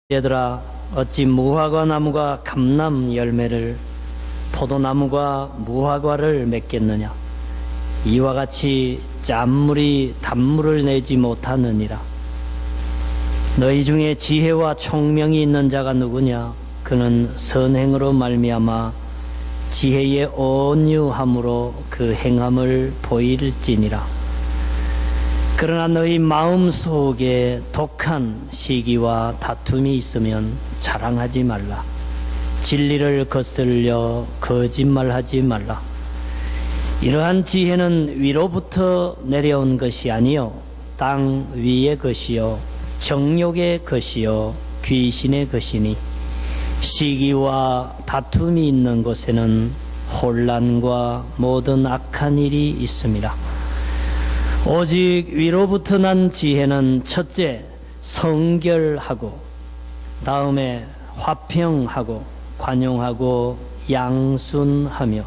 얘들아, 어찌 무화과 나무가 감람 열매를, 포도나무가 무화과를 맺겠느냐. 이와 같이 짠물이 단물을 내지 못하느니라. 너희 중에 지혜와 총명이 있는 자가 누구냐. 그는 선행으로 말미암아 지혜의 온유함으로 그 행함을 보일지니라. 그러나 너희 마음 속에 독한 시기와 다툼이 있으면 자랑하지 말라. 진리를 거슬려 거짓말하지 말라. 이러한 지혜는 위로부터 내려온 것이 아니요 땅 위의 것이요 정욕의 것이요 귀신의 것이니, 시기와 다툼이 있는 곳에는 혼란과 모든 악한 일이 있음이라. 오직 위로부터 난 지혜는 첫째 성결하고, 다음에 화평하고 관용하고 양순하며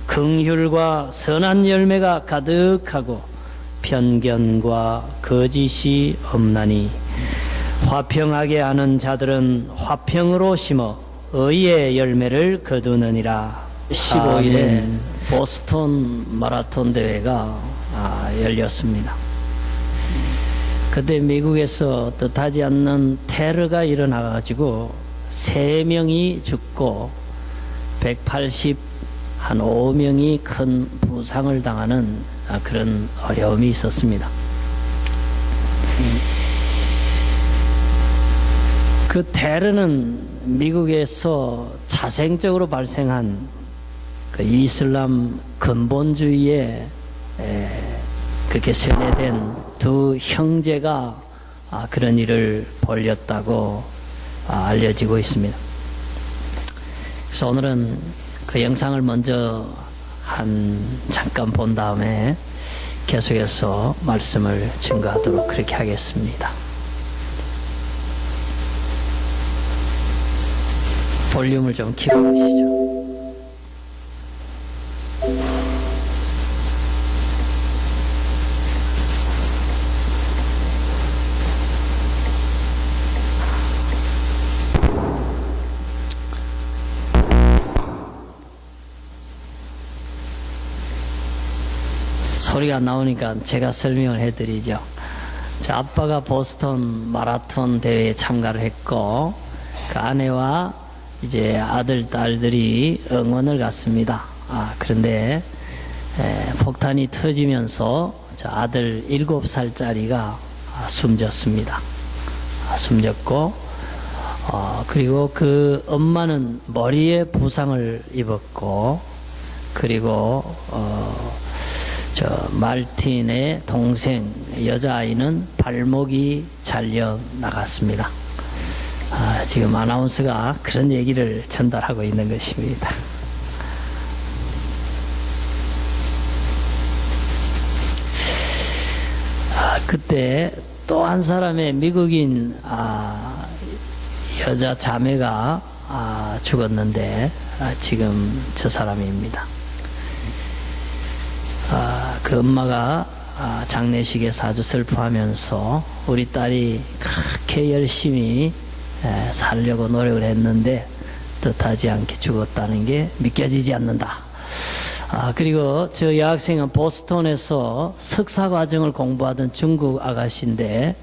긍휼과 선한 열매가 가득하고 편견과 거짓이 없나니, 화평하게 하는 자들은 화평으로 심어 의의 열매를 거두느니라. 15일에 보스턴 마라톤 대회가 열렸습니다. 그때 미국에서 뜻하지 않는 테러가 일어나가지고 3명이 죽고 185명이 큰 부상을 당하는 그런 어려움이 있었습니다. 그 테러는 미국에서 자생적으로 발생한 그 이슬람 근본주의에 그렇게 세뇌된 두 형제가 그런 일을 벌였다고 알려지고 있습니다. 그래서 오늘은 그 영상을 먼저 잠깐 본 다음에 계속해서 말씀을 증거하도록 그렇게 하겠습니다. 볼륨을 좀 키워주시죠. 소리가 나오니까 제가 설명을 해드리죠. 제 아빠가 보스턴 마라톤 대회에 참가를 했고, 그 아내와 이제 아들, 딸들이 응원을 갔습니다. 그런데 폭탄이 터지면서 저 아들 7살짜리가 숨졌습니다. 숨졌고, 그리고 그 엄마는 머리에 부상을 입었고, 그리고 저 말틴의 동생 여자아이는 발목이 잘려 나갔습니다. 지금 아나운서가 그런 얘기를 전달하고 있는 것입니다. 그때 또 한 사람의 미국인 여자 자매가 죽었는데, 지금 저 사람입니다. 그 엄마가 장례식에서 아주 슬퍼하면서 우리 딸이 그렇게 열심히 살려고 노력을 했는데 뜻하지 않게 죽었다는 게 믿겨지지 않는다. 그리고 저 여학생은 보스턴에서 석사 과정을 공부하던 중국 아가씨인데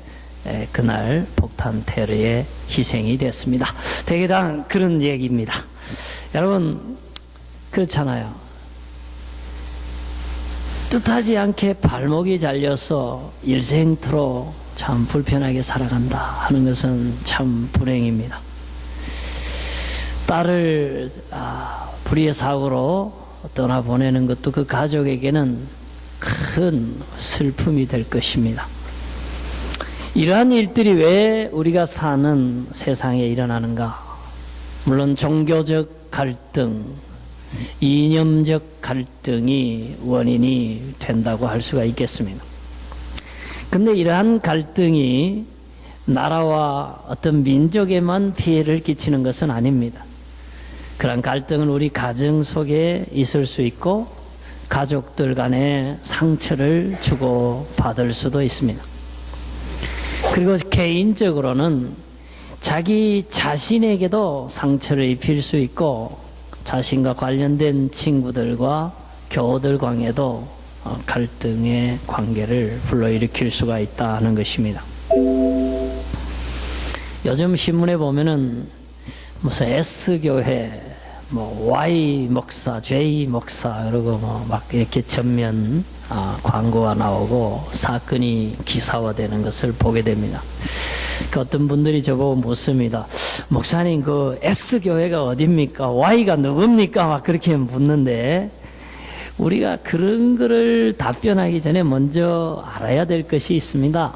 그날 폭탄 테러에 희생이 됐습니다. 대개당 그런 얘기입니다. 여러분, 그렇잖아요. 뜻하지 않게 발목이 잘려서 일생토록 참 불편하게 살아간다 하는 것은 참 불행입니다. 딸을 불의의 사고로 떠나보내는 것도 그 가족에게는 큰 슬픔이 될 것입니다. 이러한 일들이 왜 우리가 사는 세상에 일어나는가? 물론 종교적 갈등, 이념적 갈등이 원인이 된다고 할 수가 있겠습니다. 근데 이러한 갈등이 나라와 어떤 민족에만 피해를 끼치는 것은 아닙니다. 그런 갈등은 우리 가정 속에 있을 수 있고, 가족들 간에 상처를 주고 받을 수도 있습니다. 그리고 개인적으로는 자기 자신에게도 상처를 입힐 수 있고 자신과 관련된 친구들과 교우들 관계도 갈등의 관계를 불러일으킬 수가 있다는 것입니다. 요즘 신문에 보면은 무슨 S교회, Y 목사, J 목사 그러고 막 이렇게 전면 광고가 나오고 사건이 기사화되는 것을 보게 됩니다. 그 어떤 분들이 저보고 묻습니다. 목사님, 그 S교회가 어딥니까? Y가 누굽니까? 막 그렇게 묻는데, 우리가 그런 거를 답변하기 전에 먼저 알아야 될 것이 있습니다.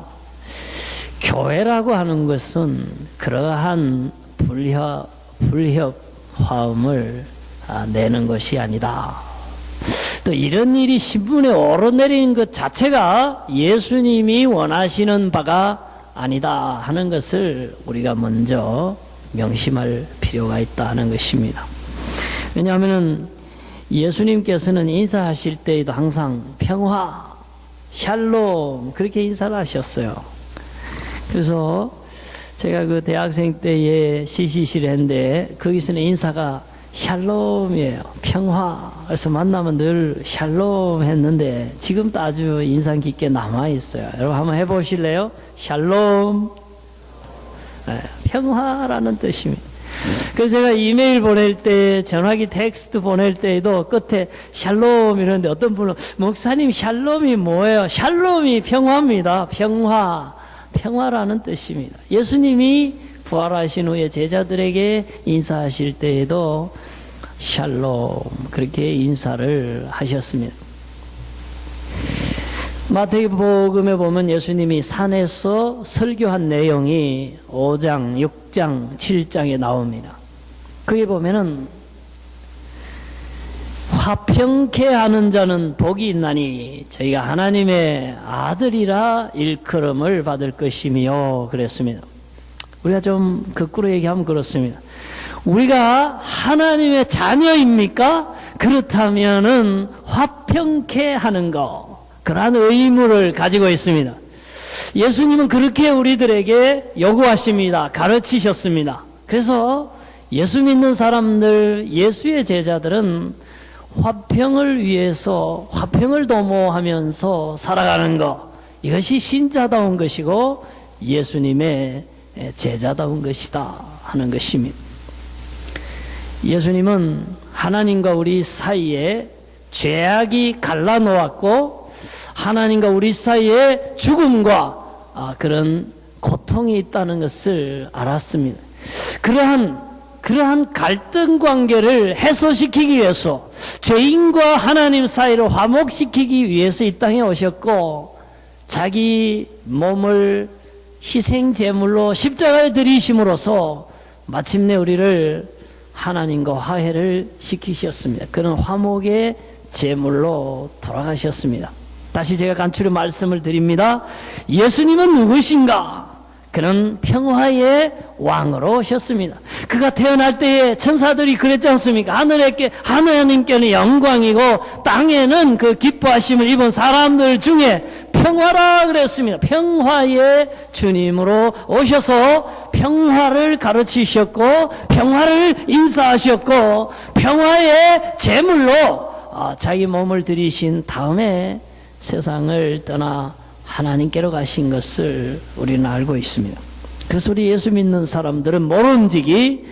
교회라고 하는 것은 그러한 불협화음을 내는 것이 아니다. 또 이런 일이 신문에 오르내리는 것 자체가 예수님이 원하시는 바가 아니다 하는 것을 우리가 먼저 명심할 필요가 있다 하는 것입니다. 왜냐하면 예수님께서는 인사하실 때에도 항상 평화, 샬롬 그렇게 인사를 하셨어요. 그래서 제가 그 대학생 때에 CCC를 했는데 거기서는 인사가 샬롬이에요. 평화. 그래서 만나면 늘 샬롬 했는데 지금도 아주 인상 깊게 남아있어요. 여러분 한번 해보실래요? 샬롬. 네, 평화라는 뜻입니다. 그래서 제가 이메일 보낼 때, 전화기 텍스트 보낼 때에도 끝에 샬롬 이러는데 어떤 분은 목사님 샬롬이 뭐예요? 샬롬이 평화입니다. 평화라는 뜻입니다. 예수님이 부활하신 후에 제자들에게 인사하실 때에도 샬롬 그렇게 인사를 하셨습니다. 마태복음에 보면 예수님이 산에서 설교한 내용이 5장, 6장, 7장에 나옵니다. 거기 보면은 화평케 하는 자는 복이 있나니 저희가 하나님의 아들이라 일컬음을 받을 것이며 그랬습니다. 우리가 좀 거꾸로 얘기하면 그렇습니다. 우리가 하나님의 자녀입니까? 그렇다면은 화평케 하는 것, 그러한 의무를 가지고 있습니다. 예수님은 그렇게 우리들에게 요구하십니다. 가르치셨습니다. 그래서 예수 믿는 사람들, 예수의 제자들은 화평을 위해서 화평을 도모하면서 살아가는 것, 이것이 신자다운 것이고 예수님의 제자다운 것이다 하는 것입니다. 예수님은 하나님과 우리 사이에 죄악이 갈라놓았고 하나님과 우리 사이에 죽음과 그런 고통이 있다는 것을 알았습니다. 그러한 갈등 관계를 해소시키기 위해서 죄인과 하나님 사이를 화목시키기 위해서 이 땅에 오셨고 자기 몸을 희생 제물로 십자가에 들이심으로써 마침내 우리를 하나님과 화해를 시키셨습니다. 그런 화목의 제물로 돌아가셨습니다. 다시 제가 간추려 말씀을 드립니다. 예수님은 누구신가? 그는 평화의 왕으로 오셨습니다. 그가 태어날 때에 천사들이 그랬지 않습니까? 하나님께는 영광이고 땅에는 그 기뻐하심을 입은 사람들 중에 평화라 그랬습니다. 평화의 주님으로 오셔서 평화를 가르치셨고 평화를 인사하셨고 평화의 제물로 자기 몸을 들이신 다음에 세상을 떠나 하나님께로 가신 것을 우리는 알고 있습니다. 그래서 우리 예수 믿는 사람들은 모름지기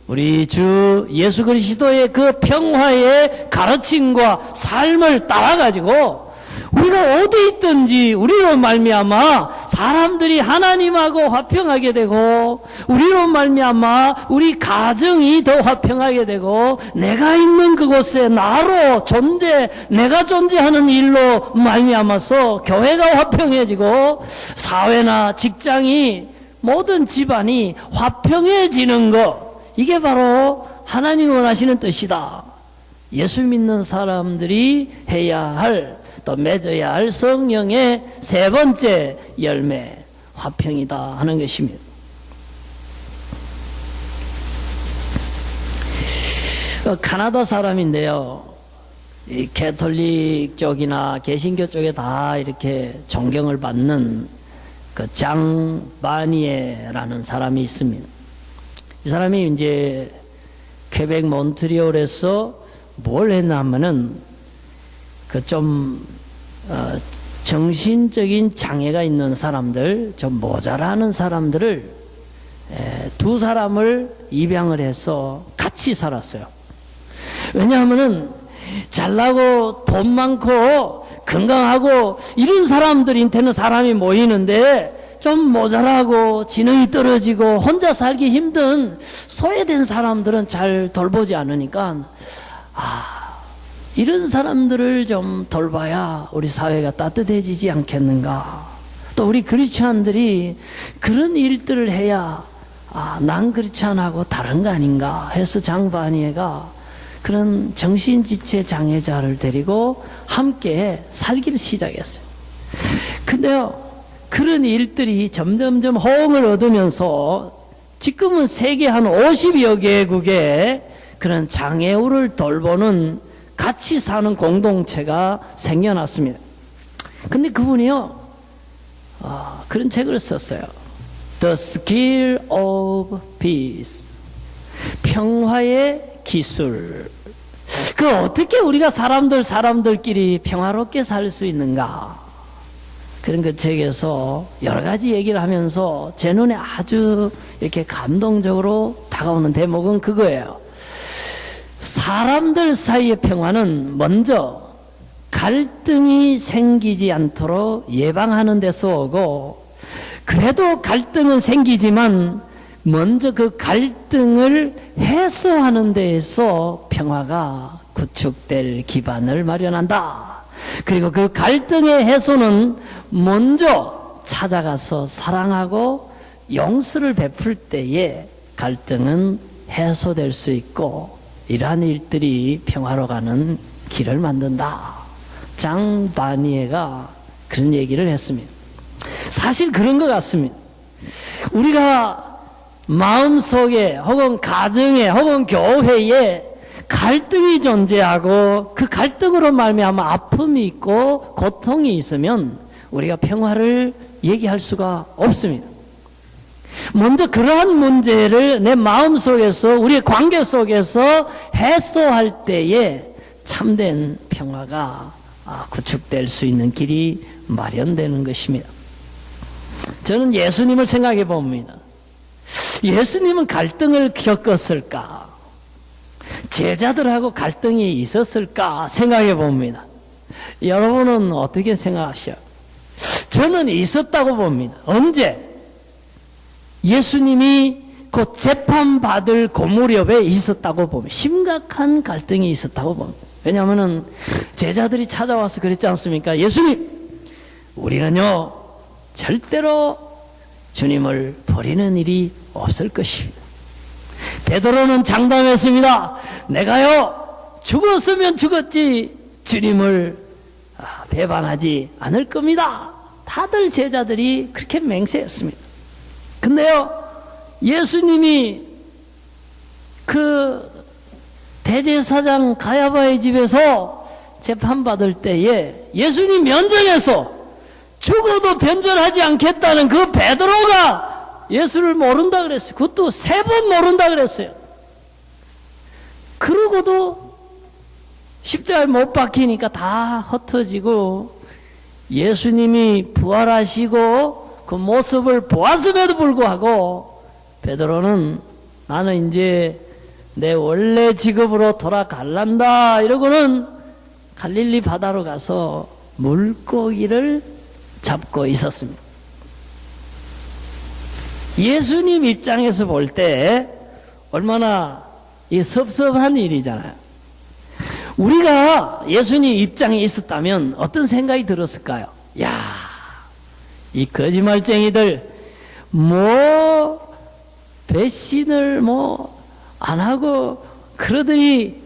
우리 주 예수 그리스도의 그 평화의 가르침과 삶을 따라가지고 우리가 어디 있든지 우리로 말미암아 사람들이 하나님하고 화평하게 되고 우리로 말미암아 우리 가정이 더 화평하게 되고 내가 있는 그곳에 내가 존재하는 일로 말미암아서 교회가 화평해지고 사회나 직장이 모든 집안이 화평해지는 것, 이게 바로 하나님이 원하시는 뜻이다. 예수 믿는 사람들이 해야 할, 또 맺어야 할 성령의 세 번째 열매, 화평이다 하는 것입니다. 카나다 사람인데요, 이 캐톨릭 쪽이나 개신교 쪽에 다 이렇게 존경을 받는 그 장 바니에라는 사람이 있습니다. 이 사람이 이제 퀘벡 몬트리올에서 뭘 했나 하면은 그 좀 정신적인 장애가 있는 사람들, 좀 모자라는 사람들을 두 사람을 입양을 해서 같이 살았어요. 왜냐하면은 잘나고 돈 많고 건강하고 이런 사람들한테는 사람이 모이는데 좀 모자라고 지능이 떨어지고 혼자 살기 힘든 소외된 사람들은 잘 돌보지 않으니까 이런 사람들을 좀 돌봐야 우리 사회가 따뜻해지지 않겠는가. 또 우리 크리스찬들이 그런 일들을 해야 난 크리스찬하고 다른 거 아닌가 해서 장바니에가 그런 정신지체 장애자를 데리고 함께 살기를 시작했어요. 근데요, 그런 일들이 점점점 호응을 얻으면서 지금은 세계 한 50여 개국에 그런 장애우를 돌보는 같이 사는 공동체가 생겨났습니다. 근데 그분이요, 그런 책을 썼어요. The Skill of Peace. 평화의 기술. 그 어떻게 우리가 사람들끼리 평화롭게 살 수 있는가? 그런 그 책에서 여러 가지 얘기를 하면서 제 눈에 아주 이렇게 감동적으로 다가오는 대목은 그거예요. 사람들 사이의 평화는 먼저 갈등이 생기지 않도록 예방하는 데서 오고, 그래도 갈등은 생기지만 먼저 그 갈등을 해소하는 데에서 평화가 구축될 기반을 마련한다. 그리고 그 갈등의 해소는 먼저 찾아가서 사랑하고 용서를 베풀 때에 갈등은 해소될 수 있고, 이러한 일들이 평화로 가는 길을 만든다. 장 바니에가 그런 얘기를 했습니다. 사실 그런 것 같습니다. 우리가 마음속에 혹은 가정에 혹은 교회에 갈등이 존재하고 그 갈등으로 말미암아 아픔이 있고 고통이 있으면 우리가 평화를 얘기할 수가 없습니다. 먼저 그러한 문제를 내 마음속에서 우리의 관계 속에서 해소할 때에 참된 평화가 구축될 수 있는 길이 마련되는 것입니다. 저는 예수님을 생각해 봅니다. 예수님은 갈등을 겪었을까? 제자들하고 갈등이 있었을까 생각해 봅니다. 여러분은 어떻게 생각하셔요? 저는 있었다고 봅니다. 언제? 예수님이 곧 재판받을 그 무렵에 있었다고 봅니다. 심각한 갈등이 있었다고 봅니다. 왜냐하면 제자들이 찾아와서 그랬지 않습니까? 예수님, 우리는요 절대로 주님을 버리는 일이 없을 것입니다. 베드로는 장담했습니다. 내가요 죽었으면 죽었지 주님을 배반하지 않을 겁니다. 다들 제자들이 그렇게 맹세했습니다. 근데요, 예수님이 그 대제사장 가야바의 집에서 재판받을 때에 예수님 면전에서 죽어도 변절하지 않겠다는 그 베드로가 예수를 모른다 그랬어요. 그것도 3번 모른다 그랬어요. 그러고도 십자가에 못 박히니까 다 흩어지고 예수님이 부활하시고 그 모습을 보았음에도 불구하고 베드로는 나는 이제 내 원래 직업으로 돌아갈란다 이러고는 갈릴리 바다로 가서 물고기를 잡고 있었습니다. 예수님 입장에서 볼 때 얼마나 이 섭섭한 일이잖아요. 우리가 예수님 입장에 있었다면 어떤 생각이 들었을까요? 야, 이 거짓말쟁이들 배신을 안 하고 그러더니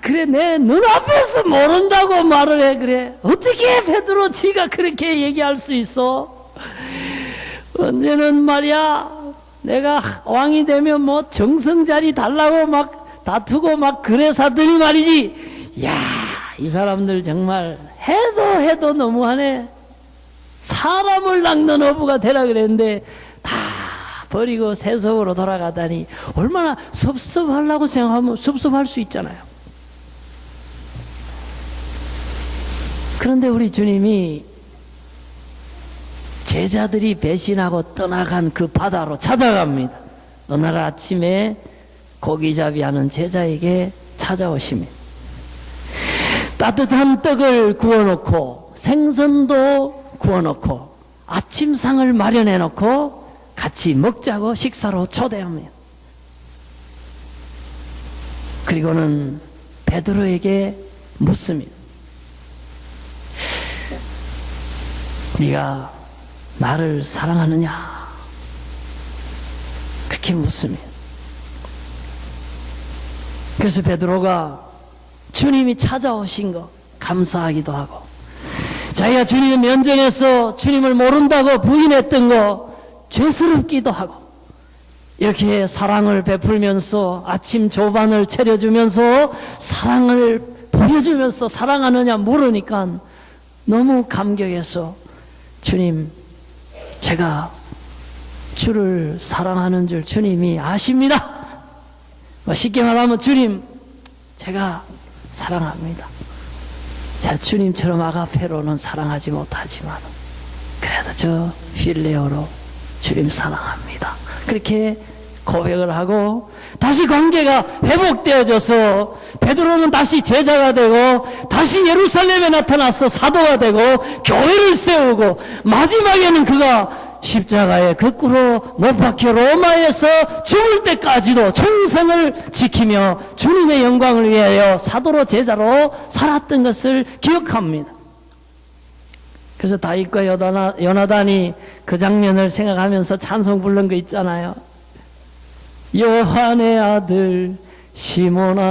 그래 내 눈앞에서 모른다고 말을 해. 그래 어떻게 베드로 지가 그렇게 얘기할 수 있어? 언제는 말이야 내가 왕이 되면 정성자리 달라고 막 다투고 막 그래사더니 말이지. 야, 이 사람들 정말 해도 너무하네. 사람을 낚는 어부가 되라 그랬는데 다 버리고 세속으로 돌아가다니 얼마나 섭섭하려고 생각하면 섭섭할 수 있잖아요. 그런데 우리 주님이 제자들이 배신하고 떠나간 그 바다로 찾아갑니다. 어느 날 아침에 고기잡이 하는 제자에게 찾아오십니다. 따뜻한 떡을 구워놓고 생선도 구워놓고 아침상을 마련해놓고 같이 먹자고 식사로 초대합니다. 그리고는 베드로에게 묻습니다. 네가 나를 사랑하느냐? 그렇게 묻습니다. 그래서 베드로가 주님이 찾아오신 거 감사하기도 하고, 자기가 주님의 면전에서 주님을 모른다고 부인했던 거 죄스럽기도 하고, 이렇게 사랑을 베풀면서 아침 조반을 차려주면서 사랑을 보여주면서 사랑하느냐 물으니까 너무 감격해서 주님, 제가 주를 사랑하는 줄 주님이 아십니다. 쉽게 말하면 주님, 제가 사랑합니다. 자, 주님처럼 아가페로는 사랑하지 못하지만 그래도 저 필레오로 주님 사랑합니다. 그렇게 고백을 하고 다시 관계가 회복되어져서 베드로는 다시 제자가 되고 다시 예루살렘에 나타나서 사도가 되고 교회를 세우고 마지막에는 그가 십자가에 거꾸로 못 박혀 로마에서 죽을 때까지도 충성을 지키며 주님의 영광을 위하여 사도로 제자로 살았던 것을 기억합니다. 그래서 다윗과 요나단이 그 장면을 생각하면서 찬송 부른 거 있잖아요. 요한의 아들 시몬아,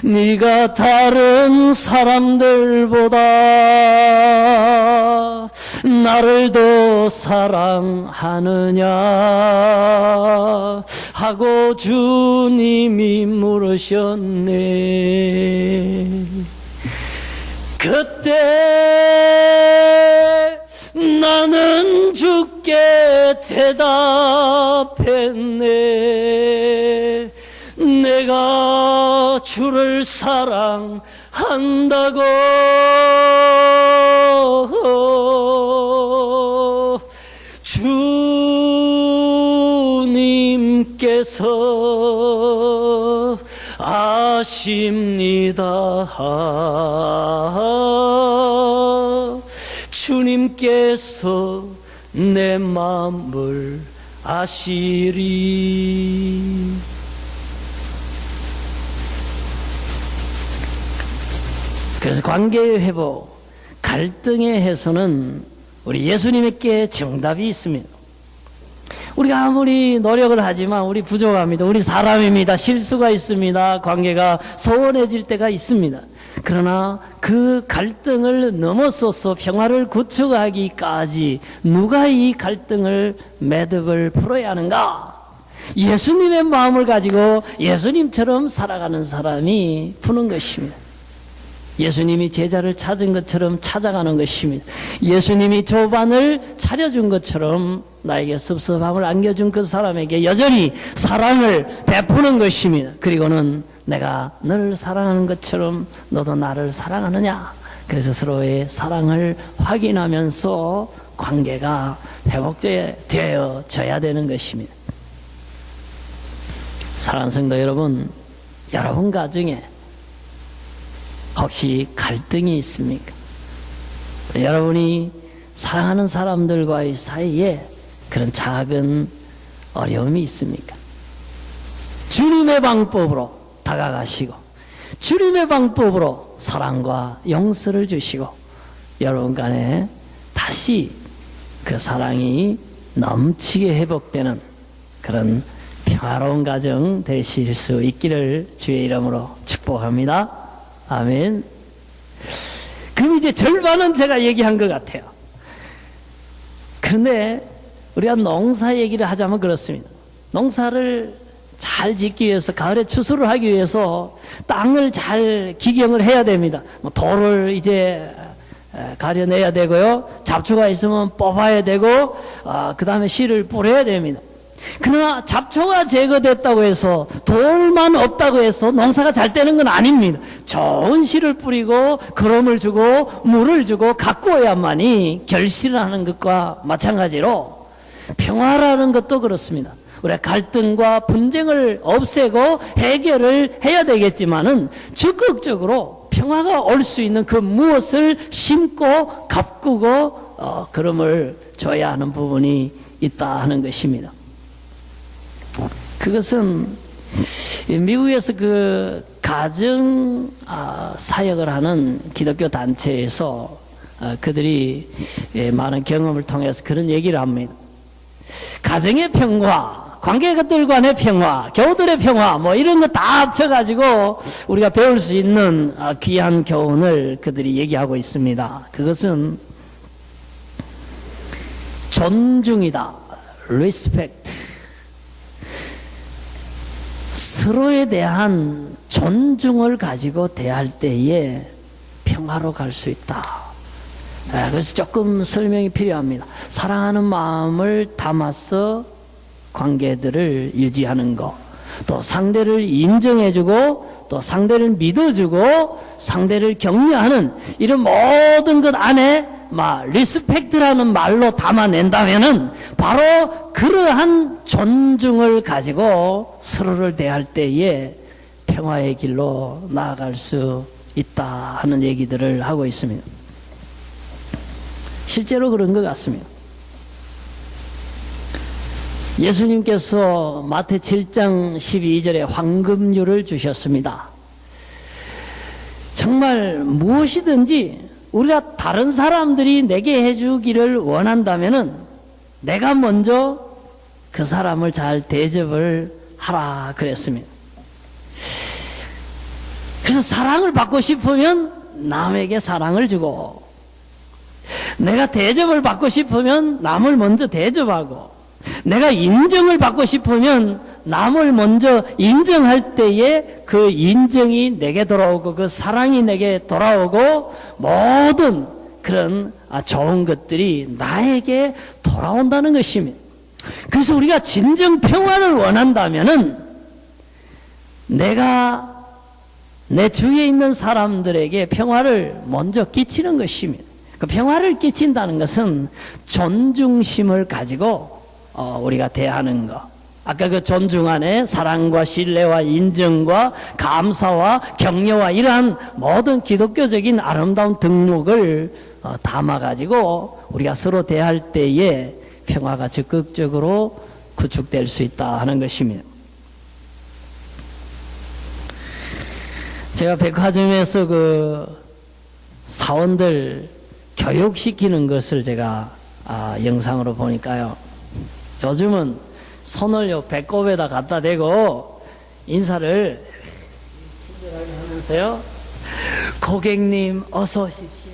네가 다른 사람들보다 나를 더 사랑하느냐 하고 주님이 물으셨네. 그때 나는 주께 대답했네. 내가 주를 사랑한다고. 주님께서 아십니다. 주님께서 내 마음을 아시리. 그래서 관계의 회복, 갈등의 해소는 우리 예수님께 정답이 있습니다. 우리가 아무리 노력을 하지만 우리 부족합니다. 우리 사람입니다. 실수가 있습니다. 관계가 소원해질 때가 있습니다. 그러나 그 갈등을 넘어서서 평화를 구축하기까지 누가 이 갈등을 매듭을 풀어야 하는가? 예수님의 마음을 가지고 예수님처럼 살아가는 사람이 푸는 것입니다. 예수님이 제자를 찾은 것처럼 찾아가는 것입니다. 예수님이 조반을 차려준 것처럼 나에게 섭섭함을 안겨준 그 사람에게 여전히 사랑을 베푸는 것입니다. 그리고는 내가 너를 사랑하는 것처럼 너도 나를 사랑하느냐. 그래서 서로의 사랑을 확인하면서 관계가 회복되어져야 되는 것입니다. 사랑하는 성도 여러분, 여러분 가정에 혹시 갈등이 있습니까? 여러분이 사랑하는 사람들과의 사이에 그런 작은 어려움이 있습니까? 주님의 방법으로 다가가시고 주님의 방법으로 사랑과 용서를 주시고 여러분 간에 다시 그 사랑이 넘치게 회복되는 그런 평화로운 가정 되실 수 있기를 주의 이름으로 축복합니다. 아멘. 그럼 이제 절반은 제가 얘기한 것 같아요. 그런데 우리가 농사 얘기를 하자면 그렇습니다. 농사를 잘 짓기 위해서, 가을에 추수를 하기 위해서 땅을 잘 기경을 해야 됩니다. 돌을 이제 가려내야 되고요. 잡초가 있으면 뽑아야 되고, 그 다음에 씨를 뿌려야 됩니다. 그러나 잡초가 제거됐다고 해서 돌만 없다고 해서 농사가 잘 되는 건 아닙니다. 좋은 씨를 뿌리고 거름을 주고 물을 주고 가꾸어야만이 결실을 하는 것과 마찬가지로 평화라는 것도 그렇습니다. 우리가 갈등과 분쟁을 없애고 해결을 해야 되겠지만은 적극적으로 평화가 올 수 있는 그 무엇을 심고 가꾸고 걸음을 줘야 하는 부분이 있다 하는 것입니다. 그것은 미국에서 그 가정 사역을 하는 기독교 단체에서 그들이 많은 경험을 통해서 그런 얘기를 합니다. 가정의 평화, 관계들 간의 평화, 교우들의 평화, 뭐 이런 거 다 합쳐가지고 우리가 배울 수 있는 귀한 교훈을 그들이 얘기하고 있습니다. 그것은 존중이다. respect. 서로에 대한 존중을 가지고 대할 때에 평화로 갈 수 있다. 그래서 조금 설명이 필요합니다. 사랑하는 마음을 담아서 관계들을 유지하는 것, 또 상대를 인정해주고 또 상대를 믿어주고 상대를 격려하는 이런 모든 것 안에 리스펙트라는 말로 담아낸다면은 바로 그러한 존중을 가지고 서로를 대할 때에 평화의 길로 나아갈 수 있다 하는 얘기들을 하고 있습니다. 실제로 그런 것 같습니다. 예수님께서 마태 7장 12절에 황금률을 주셨습니다. 정말 무엇이든지 우리가 다른 사람들이 내게 해주기를 원한다면은 내가 먼저 그 사람을 잘 대접을 하라 그랬습니다. 그래서 사랑을 받고 싶으면 남에게 사랑을 주고, 내가 대접을 받고 싶으면 남을 먼저 대접하고, 내가 인정을 받고 싶으면 남을 먼저 인정할 때에 그 인정이 내게 돌아오고 그 사랑이 내게 돌아오고 모든 그런 좋은 것들이 나에게 돌아온다는 것입니다. 그래서 우리가 진정 평화를 원한다면은 내가 내 주위에 있는 사람들에게 평화를 먼저 끼치는 것입니다. 그 평화를 끼친다는 것은 존중심을 가지고 우리가 대하는 것. 아까 그 존중 안에 사랑과 신뢰와 인정과 감사와 격려와 이러한 모든 기독교적인 아름다운 덕목을 담아가지고 우리가 서로 대할 때에 평화가 적극적으로 구축될 수 있다 하는 것입니다. 제가 백화점에서 그 사원들 교육시키는 것을 제가 영상으로 보니까요. 요즘은 손을 배꼽에다 갖다 대고 인사를 친절하게 하면서요. 고객님 어서 오십시오.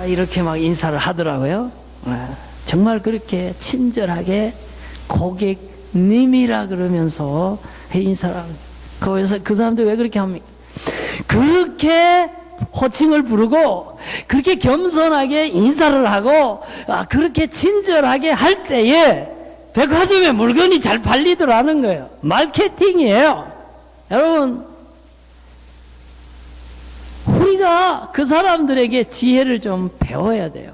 이렇게 막 인사를 하더라고요. 정말 그렇게 친절하게 고객님이라 그러면서 인사를 합니다. 거기서 그 사람들 왜 그렇게 합니까? 그렇게 호칭을 부르고 그렇게 겸손하게 인사를 하고 그렇게 친절하게 할 때에 백화점에 물건이 잘 팔리더라는 거예요. 마케팅이에요. 여러분, 우리가 그 사람들에게 지혜를 좀 배워야 돼요.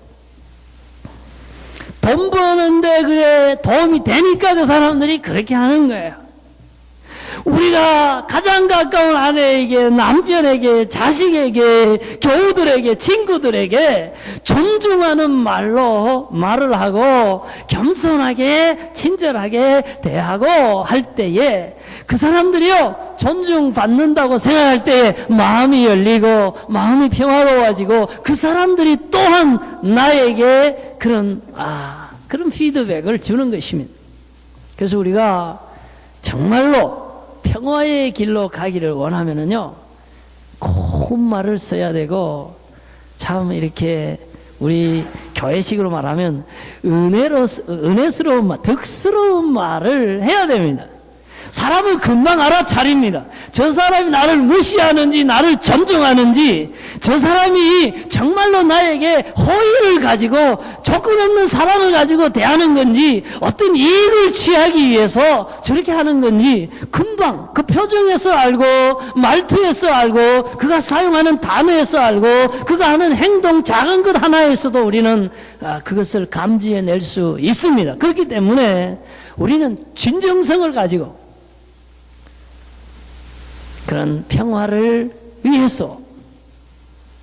돈 버는데 그게 도움이 되니까 그 사람들이 그렇게 하는 거예요. 우리가 가장 가까운 아내에게, 남편에게, 자식에게, 교우들에게, 친구들에게 존중하는 말로 말을 하고 겸손하게 친절하게 대하고 할 때에 그 사람들이요 존중받는다고 생각할 때에 마음이 열리고 마음이 평화로워지고 그 사람들이 또한 나에게 그런 피드백을 주는 것입니다. 그래서 우리가 정말로 평화의 길로 가기를 원하면은요, 고운 말을 써야 되고, 참 이렇게 우리 교회식으로 말하면 은혜스러운 말, 덕스러운 말을 해야 됩니다. 사람은 금방 알아차립니다. 저 사람이 나를 무시하는지 나를 존중하는지, 저 사람이 정말로 나에게 호의를 가지고 조건 없는 사랑을 가지고 대하는 건지, 어떤 이익을 취하기 위해서 저렇게 하는 건지 금방 그 표정에서 알고, 말투에서 알고, 그가 사용하는 단어에서 알고, 그가 하는 행동 작은 것 하나에서도 우리는 그것을 감지해낼 수 있습니다. 그렇기 때문에 우리는 진정성을 가지고 그런 평화를 위해서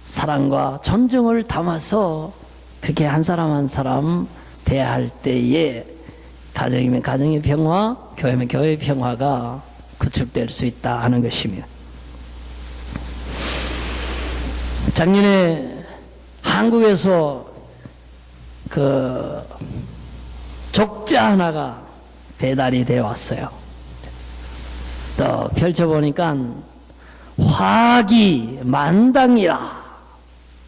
사랑과 존중을 담아서 그렇게 한 사람 한 사람 대할 때에 가정이면 가정의 평화, 교회면 교회의 평화가 구축될 수 있다 하는 것입니다. 작년에 한국에서 그 족자 하나가 배달이 되어 왔어요. 또 펼쳐보니까 화기 만당이라.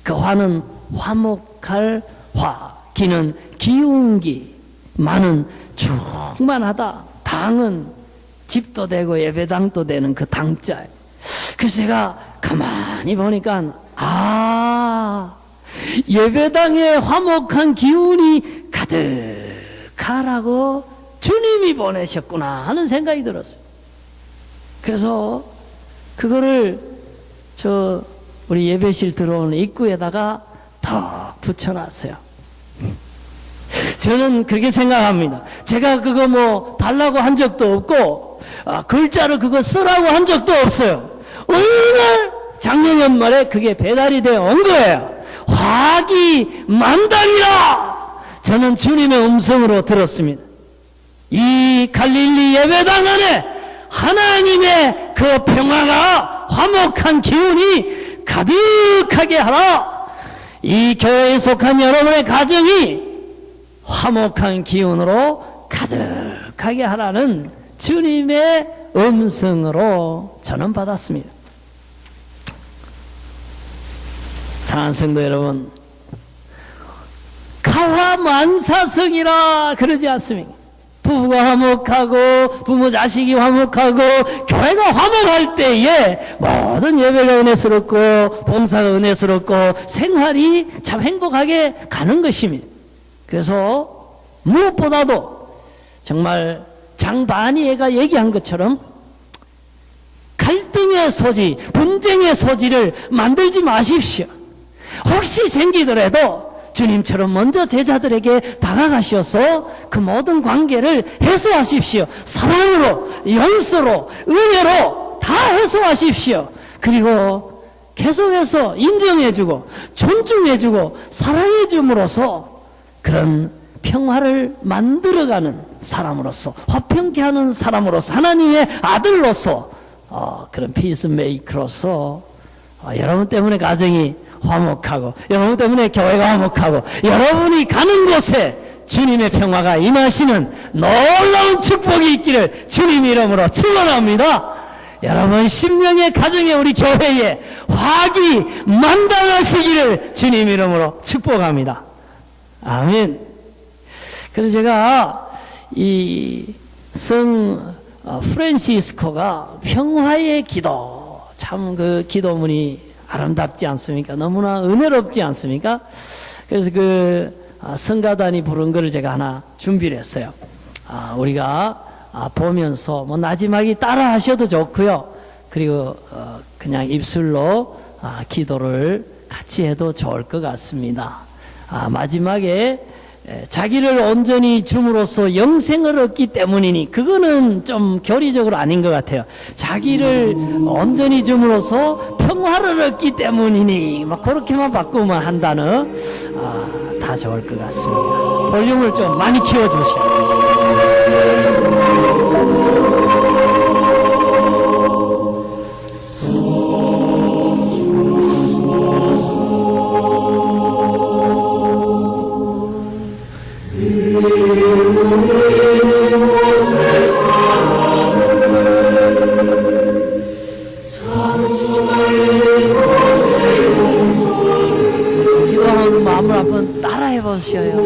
그 화는 화목할 화, 기는 기운기, 만은 충만하다. 당은 집도 되고 예배당도 되는 그 당자예요. 그래서 제가 가만히 보니까 예배당에 화목한 기운이 가득하라고 주님이 보내셨구나 하는 생각이 들었어요. 그래서 그거를 우리 예배실 들어오는 입구에다가 턱 붙여놨어요. 저는 그렇게 생각합니다. 제가 그거 뭐 달라고 한 적도 없고, 글자를 그거 쓰라고 한 적도 없어요. 어느 작년 연말에 그게 배달이 되어 온 거예요. 화기 만당이라. 저는 주님의 음성으로 들었습니다. 이 갈릴리 예배당 안에 하나님의 그 평화가, 화목한 기운이 가득하게 하라. 이 교회에 속한 여러분의 가정이 화목한 기운으로 가득하게 하라는 주님의 음성으로 저는 받았습니다. 사랑하는 성도 여러분, 가화만사성이라 그러지 않습니까? 부부가 화목하고 부모 자식이 화목하고 교회가 화목할 때에 모든 예배가 은혜스럽고 봉사가 은혜스럽고 생활이 참 행복하게 가는 것입니다. 그래서 무엇보다도 정말 장반이애가 얘기한 것처럼 갈등의 소지, 분쟁의 소지를 만들지 마십시오. 혹시 생기더라도 주님처럼 먼저 제자들에게 다가가셔서 그 모든 관계를 해소하십시오. 사랑으로, 용서로, 은혜로 다 해소하십시오. 그리고 계속해서 인정해주고 존중해주고 사랑해줌으로써 그런 평화를 만들어가는 사람으로서, 화평케 하는 사람으로서, 하나님의 아들로서, 그런 피스메이커로서 여러분 때문에 가정이 화목하고, 여러분 때문에 교회가 화목하고, 여러분이 가는 곳에 주님의 평화가 임하시는 놀라운 축복이 있기를 주님 이름으로 축원합니다. 여러분 심령의 가정에, 우리 교회에 화기 만당하시기를 주님 이름으로 축복합니다. 아멘. 그래서 제가 이 성 프란시스코가 평화의 기도, 참 그 기도문이 아름답지 않습니까? 너무나 은혜롭지 않습니까? 그래서 그 성가단이 부른 거를 제가 하나 준비를 했어요. 우리가 보면서 뭐 나지막이 따라 하셔도 좋고요. 그리고 그냥 입술로 기도를 같이 해도 좋을 것 같습니다. 마지막에 자기를 온전히 줌으로써 영생을 얻기 때문이니, 그거는 좀 교리적으로 아닌 것 같아요. 자기를 온전히 줌으로써 평화를 얻기 때문이니, 막 그렇게만 바꾸면 한다는, 다 좋을 것 같습니다. 볼륨을 좀 많이 키워주시오. 기도하는 마음을 한번 따라해 보셔요.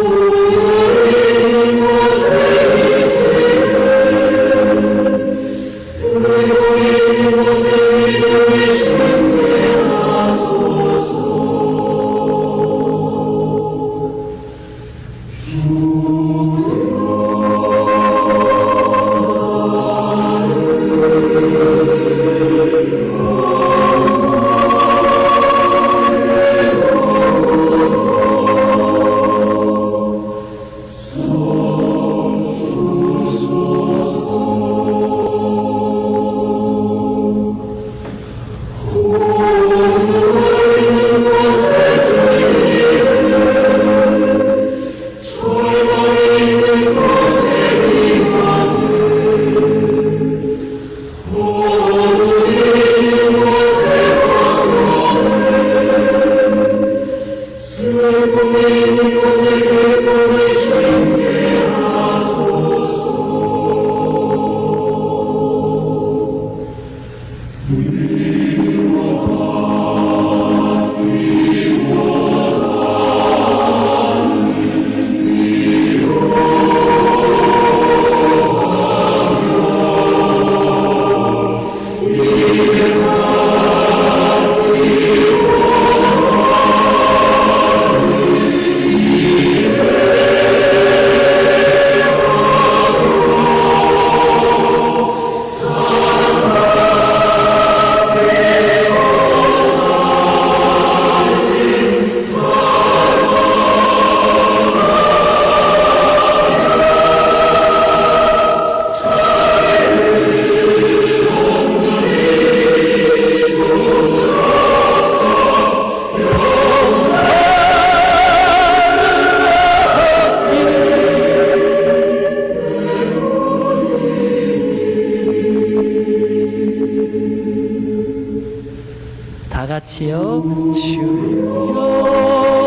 다 같이요. 주여